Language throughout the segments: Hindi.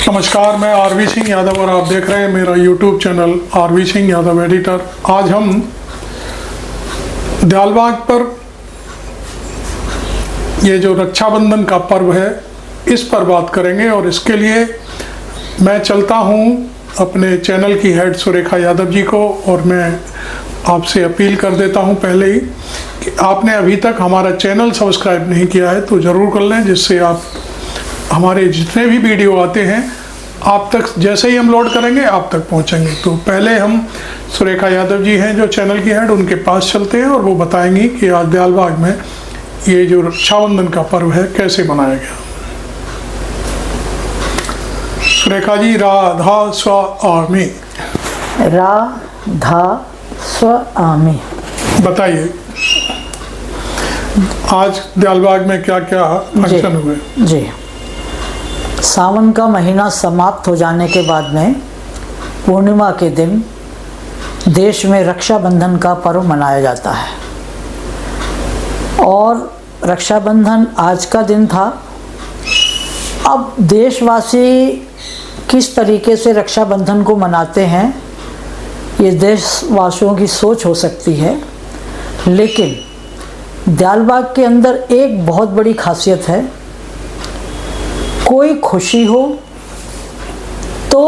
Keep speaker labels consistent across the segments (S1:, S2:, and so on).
S1: नमस्कार, मैं आरवी सिंह यादव और आप देख रहे हैं मेरा YouTube channel RV Singh Yadav editor. आज हम दयालबाग पर ये जो रक्षाबंधन का पर्व है इस पर बात करेंगे और इसके लिए मैं चलता हूँ अपने चैनल की हेड सुरेखा यादव जी को और मैं आपसे अपील कर देता हूँ पहले ही कि आपने अभी तक हमारा चैनल सब्सक्राइब नहीं किया है तो ज़रूर कर लें, जिससे आप हमारे जितने भी वीडियो आते हैं आप तक जैसे ही हम लोड करेंगे आप तक पहुंचेंगे। तो पहले हम सुरेखा यादव जी हैं जो चैनल की हेड, उनके पास चलते हैं और वो बताएंगी कि आज दयालबाग में ये जो रक्षाबंधन का पर्व है कैसे मनाया गया। सुरेखा जी, राधा स्वामी।
S2: राधा स्वामी,
S1: बताइए आज दयालबाग में क्या क्या फंक्शन हुए।
S2: जी, सावन का महीना समाप्त हो जाने के बाद में पूर्णिमा के दिन देश में रक्षाबंधन का पर्व मनाया जाता है और रक्षाबंधन आज का दिन था। अब देशवासी किस तरीके से रक्षाबंधन को मनाते हैं ये देशवासियों की सोच हो सकती है, लेकिन दयालबाग के अंदर एक बहुत बड़ी खासियत है। कोई खुशी हो तो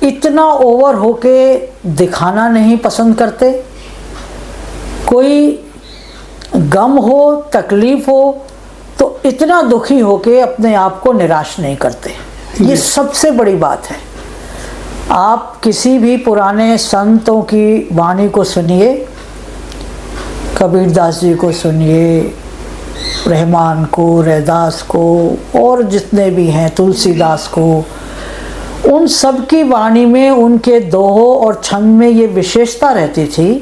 S2: इतना ओवर होके दिखाना नहीं पसंद करते, कोई गम हो तकलीफ हो तो इतना दुखी होके अपने आप को निराश नहीं करते। ये सबसे बड़ी बात है। आप किसी भी पुराने संतों की वाणी को सुनिए, कबीरदास जी को सुनिए, रहमान को, रैदास को और जितने भी हैं, तुलसीदास को, उन सब की वाणी में उनके दोहों और छंद में ये विशेषता रहती थी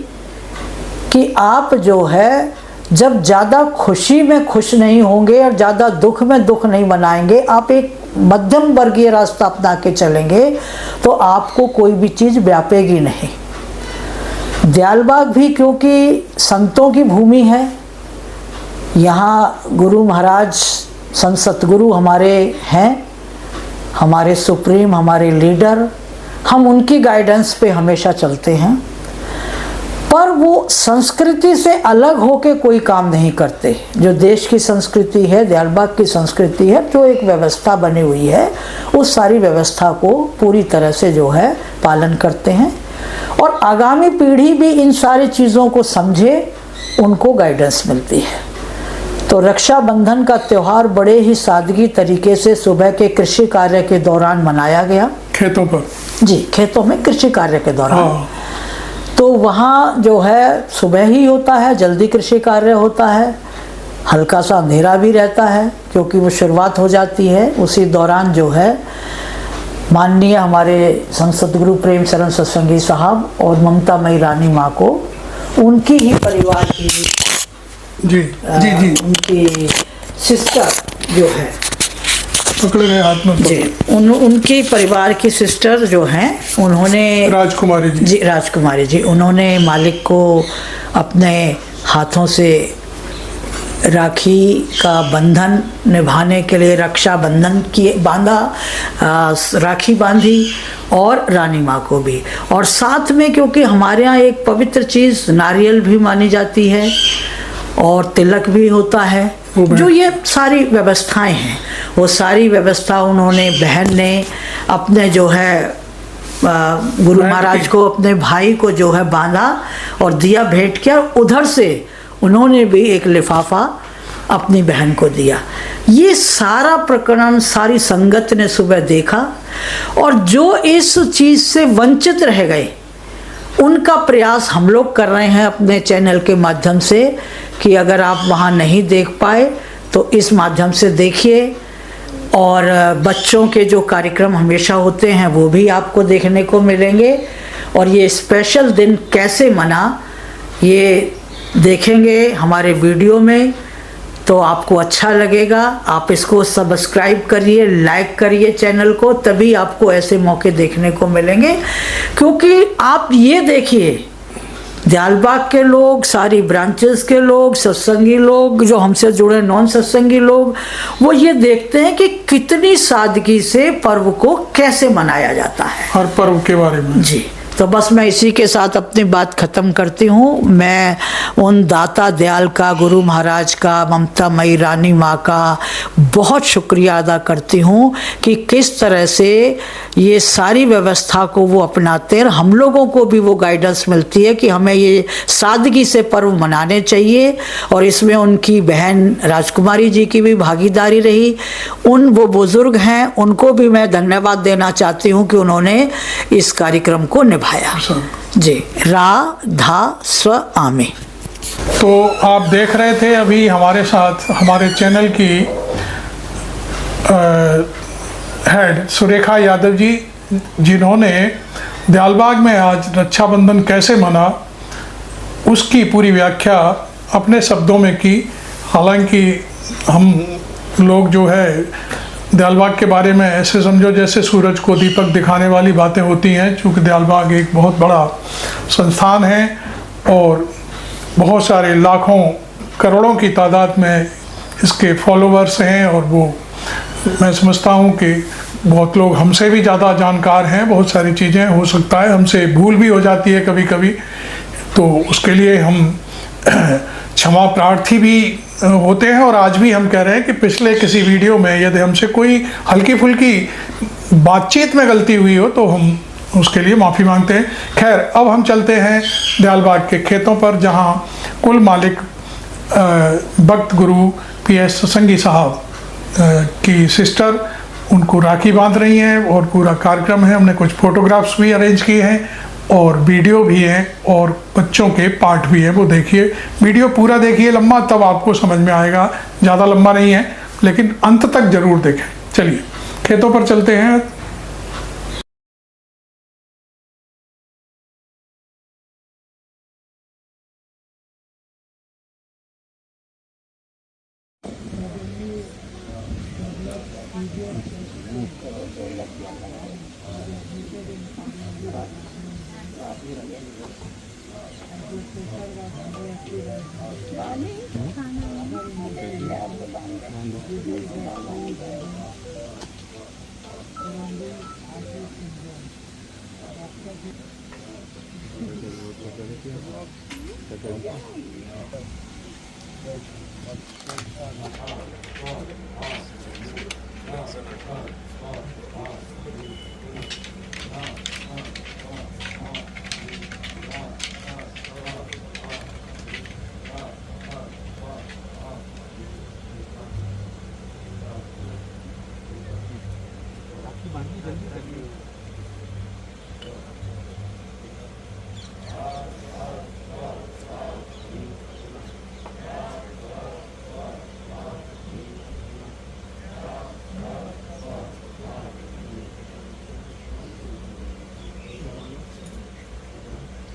S2: कि आप जो है जब ज़्यादा खुशी में खुश नहीं होंगे और ज़्यादा दुख में दुख नहीं मनाएंगे, आप एक मध्यम वर्गीय रास्ता अपना के चलेंगे तो आपको कोई भी चीज़ व्यापेगी नहीं। दयालबाग भी क्योंकि संतों की भूमि है, यहाँ गुरु महाराज संत सतगुरु हमारे हैं, हमारे सुप्रीम, हमारे लीडर, हम उनकी गाइडेंस पे हमेशा चलते हैं। पर वो संस्कृति से अलग होके कोई काम नहीं करते। जो देश की संस्कृति है, दयालबाग की संस्कृति है, जो एक व्यवस्था बनी हुई है, उस सारी व्यवस्था को पूरी तरह से जो है पालन करते हैं और आगामी पीढ़ी भी इन सारी चीज़ों को समझे, उनको गाइडेंस मिलती है। तो रक्षाबंधन का त्यौहार बड़े ही सादगी तरीके से सुबह के कृषि कार्य के दौरान मनाया गया।
S1: खेतों पर? जी,
S2: खेतों में कृषि कार्य के दौरान। तो वहाँ जो है सुबह ही होता है, जल्दी कृषि कार्य होता है, हल्का सा अंधेरा भी रहता है क्योंकि वो शुरुआत हो जाती है। उसी दौरान जो है माननीय हमारे संत सतगुरु प्रेम शरण सत्संगी साहब और ममता मई रानी माँ को उनकी ही परिवार की
S1: जी जी जी
S2: उनकी सिस्टर जो है,
S1: पकड़े गए हाथ में
S2: जी, उनकी परिवार की सिस्टर जो हैं, उन्होंने
S1: राजकुमारी जी,
S2: राजकुमारी जी, उन्होंने मालिक को अपने हाथों से राखी का बंधन निभाने के लिए रक्षाबंधन किए, बांधा, राखी बांधी और रानी माँ को भी। और साथ में क्योंकि हमारे यहाँ एक पवित्र चीज़ नारियल भी मानी जाती है और तिलक भी होता है, जो ये सारी व्यवस्थाएं हैं, वो सारी व्यवस्था उन्होंने, बहन ने अपने जो है गुरु महाराज को, अपने भाई को जो है बांधा और दिया भेंट किया। उधर से उन्होंने भी एक लिफाफा अपनी बहन को दिया। ये सारा प्रकरण सारी संगत ने सुबह देखा और जो इस चीज़ से वंचित रह गए उनका प्रयास हम लोग कर रहे हैं अपने चैनल के माध्यम से कि अगर आप वहाँ नहीं देख पाए तो इस माध्यम से देखिए। और बच्चों के जो कार्यक्रम हमेशा होते हैं वो भी आपको देखने को मिलेंगे और ये स्पेशल दिन कैसे मना ये देखेंगे हमारे वीडियो में, तो आपको अच्छा लगेगा। आप इसको सब्सक्राइब करिए, लाइक करिए चैनल को, तभी आपको ऐसे मौके देखने को मिलेंगे। क्योंकि आप ये देखिए, दयालबाग के लोग, सारी ब्रांचेस के लोग, सत्संगी लोग, जो हमसे जुड़े नॉन सत्संगी लोग, वो ये देखते हैं कि कितनी सादगी से पर्व को कैसे मनाया जाता है।
S1: हर पर्व के बारे में।
S2: जी, तो बस मैं इसी के साथ अपनी बात ख़त्म करती हूँ। मैं उन दाता दयाल का, गुरु महाराज का, ममता मई रानी माँ का बहुत शुक्रिया अदा करती हूँ कि किस तरह से ये सारी व्यवस्था को वो अपनाते हैं। हम लोगों को भी वो गाइडेंस मिलती है कि हमें ये सादगी से पर्व मनाने चाहिए, और इसमें उनकी बहन राजकुमारी जी की भी भागीदारी रही। वो बुज़ुर्ग हैं, उनको भी मैं धन्यवाद देना चाहती हूँ कि उन्होंने इस कार्यक्रम को निभाया। जी, राधा स्व आमी।
S1: तो आप देख रहे थे अभी हमारे साथ हमारे चैनल की हेड सुरेखा यादव जी, जिन्होंने दयालबाग में आज रक्षाबंधन कैसे मना उसकी पूरी व्याख्या अपने शब्दों में की। हालांकि हम लोग जो है दयालबाग के बारे में ऐसे समझो जैसे सूरज को दीपक दिखाने वाली बातें होती हैं, क्योंकि दयालबाग एक बहुत बड़ा संस्थान है और बहुत सारे लाखों करोड़ों की तादाद में इसके फॉलोअर्स हैं, और वो मैं समझता हूँ कि बहुत लोग हमसे भी ज़्यादा जानकार हैं। बहुत सारी चीज़ें हो सकता है हमसे भूल भी हो जाती है कभी कभी, तो उसके लिए हम क्षमा प्रार्थी भी होते हैं। और आज भी हम कह रहे हैं कि पिछले किसी वीडियो में यदि हमसे कोई हल्की फुल्की बातचीत में गलती हुई हो तो हम उसके लिए माफ़ी मांगते हैं। खैर, अब हम चलते हैं दयालबाग के खेतों पर, जहां कुल मालिक भक्त गुरु PS संगी साहब की सिस्टर उनको राखी बांध रही हैं, और पूरा कार्यक्रम है। हमने कुछ फोटोग्राफ्स भी अरेंज किए हैं और वीडियो भी हैं और बच्चों के पार्ट भी हैं। वो देखिए, वीडियो पूरा देखिए लंबा, तब आपको समझ में आएगा। ज़्यादा लंबा नहीं है लेकिन अंत तक जरूर देखें। चलिए खेतों पर चलते हैं।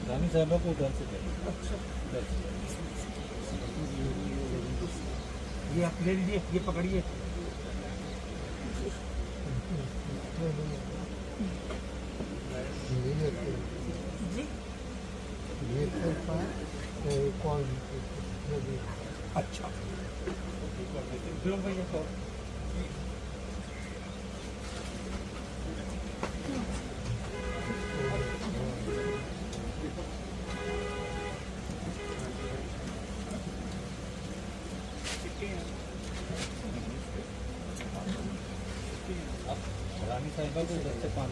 S3: रानी साहबा को उधर से ये आप ले लीजिए, ये पकड़िए। अच्छा भैया रानी साहिबा को उधर से 5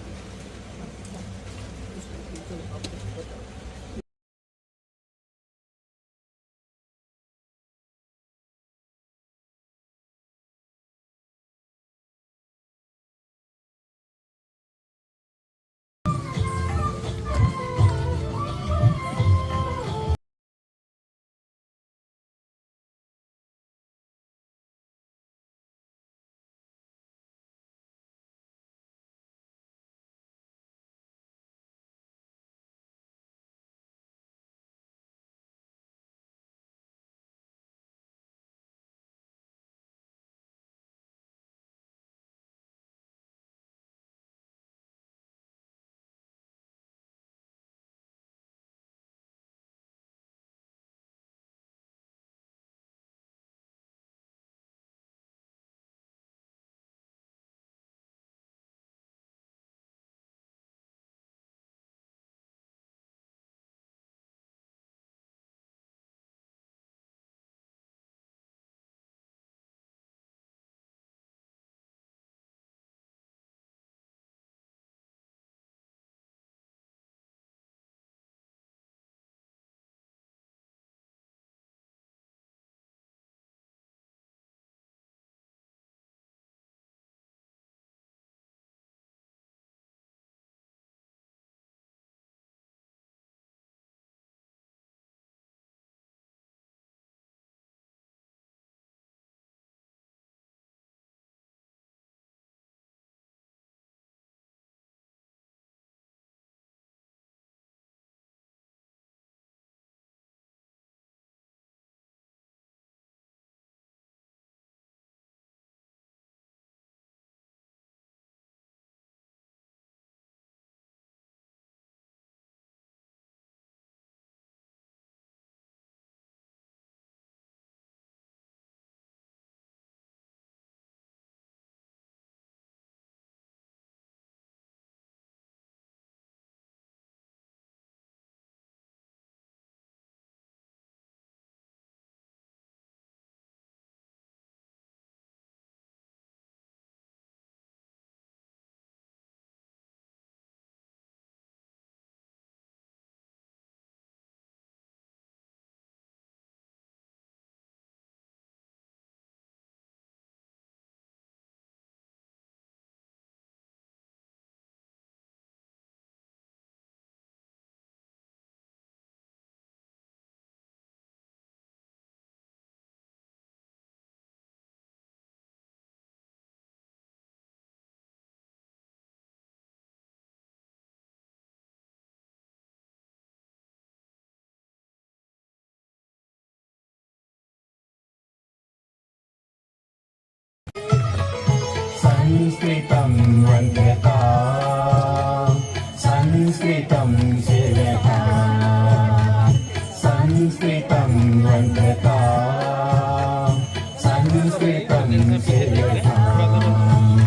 S4: संस्कृतं वन्द्यताम् संस्कृतं सेव्यताम् संस्कृतं वन्द्यताम् संस्कृतं सेव्यताम्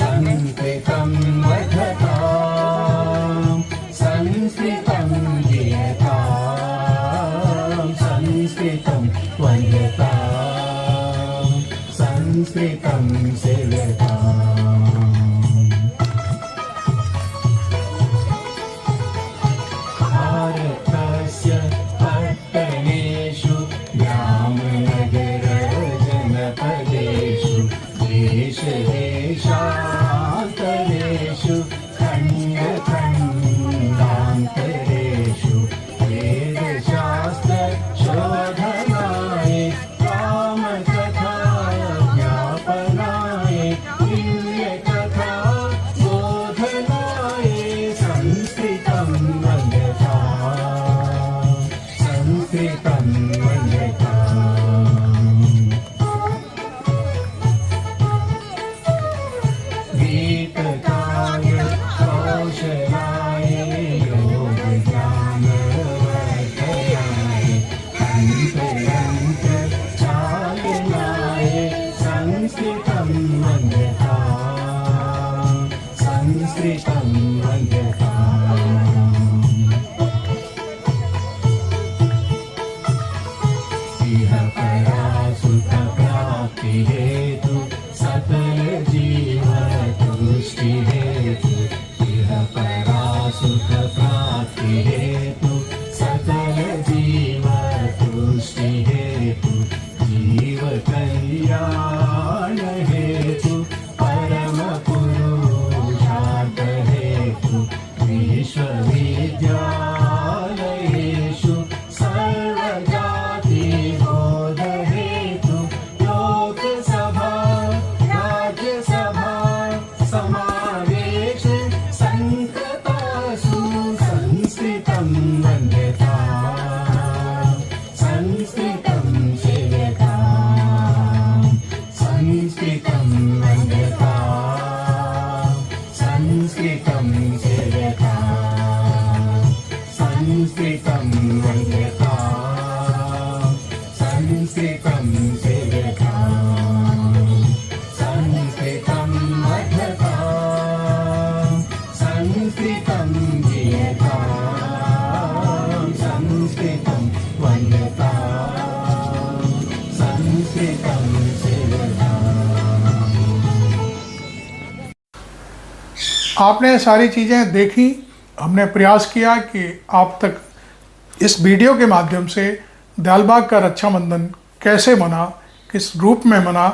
S4: संस्कृतं वर्धताम् संस्कृतं जीयताम् संस्कृतं वन्द्यताम् संस्कृतं सेव्यताम् भारतस्य पट्टणेषु ग्रामनगरजनपदेषु देशदेशान्तरेषु खण्डखण्डान्तरेषु वेदशास्त्रशोधनाय रामकथा ज्ञापनाय दिव्यकथा बोधनाय संस्कृतं वन्द्यताम् संस्कृतं वन्द्यताम् गीतकाय कौशलाय योगज्ञानवर्धनाय अन्तरन्तचालनाय संस्कृतं वन्द्यताम् संस्कृतं वन्द्यताम् इह परा सुखप्राप्तिहेतु सकलजीवतुष्टिहेतु इह परा सुखप्राप्तिहेतु सकलजीवतुष्टिहेतु जीवकल्याणहेतु परमपुरुषार्थहेतु विश्वविद्यालयेषु सर्वजातिबोधहेतु लोकसभा राज्यसभा समावेश संकतासु संस्कृतं वन्द्यताम् संस्कृतं सेव्यताम् संस्कृतं वन्द्यताम् संस्कृतं सेव्यताम् संस्कृतं वन्द्यताम् संस्कृतं सेव्यताम् संस्कृतं वर्धताम् संस्कृतं जीयताम् संस्कृतं वन्द्यताम् संस्कृतं सेव्यताम्।
S1: आपने सारी चीज़ें देखी। हमने प्रयास किया कि आप तक इस वीडियो के माध्यम से दयालबाग का रक्षाबंधन कैसे मना, किस रूप में मना,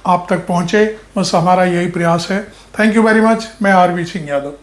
S1: आप तक पहुँचे। बस हमारा यही प्रयास है। Thank you very much. मैं आरवी सिंह यादव।